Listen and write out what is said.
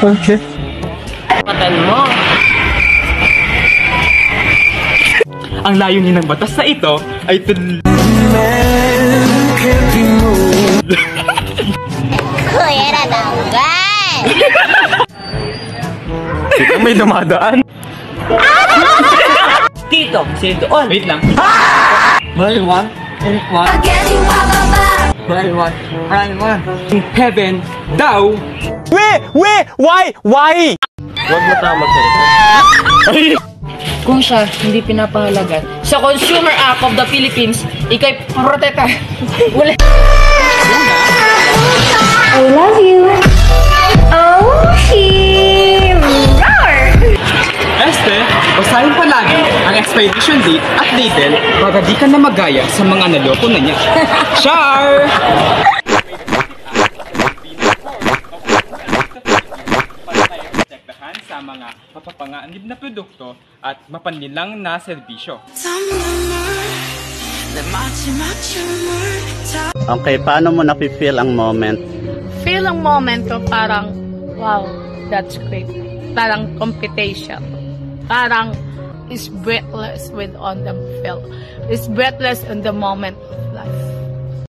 Okay. Patan mo. Ang layunin ng batas na ito ay Kuya na tanggal! Ito may dumadaan. Tito, sino doon? Wait lang. Buy one, and one. Buy one, and one. In heaven, daw. Why? Huwag mo tama magsalita. Kung siya hindi pinapahalagan sa Consumer Act of the Philippines, ikay proteta. Wala. I love you! Oh, him! Roar! Este, basahin palagi ang expiration date at label para di ka na magaya sa mga naloko na niya. Char! Sa mga mapapanganib na produkto at mapanlilang na serbisyo. Okay, paano mo nafe-feel ang moment? Feel ang moment ko parang, wow, that's great. Parang competition. Parang is breathless with on the feel. Is breathless in the moment of life.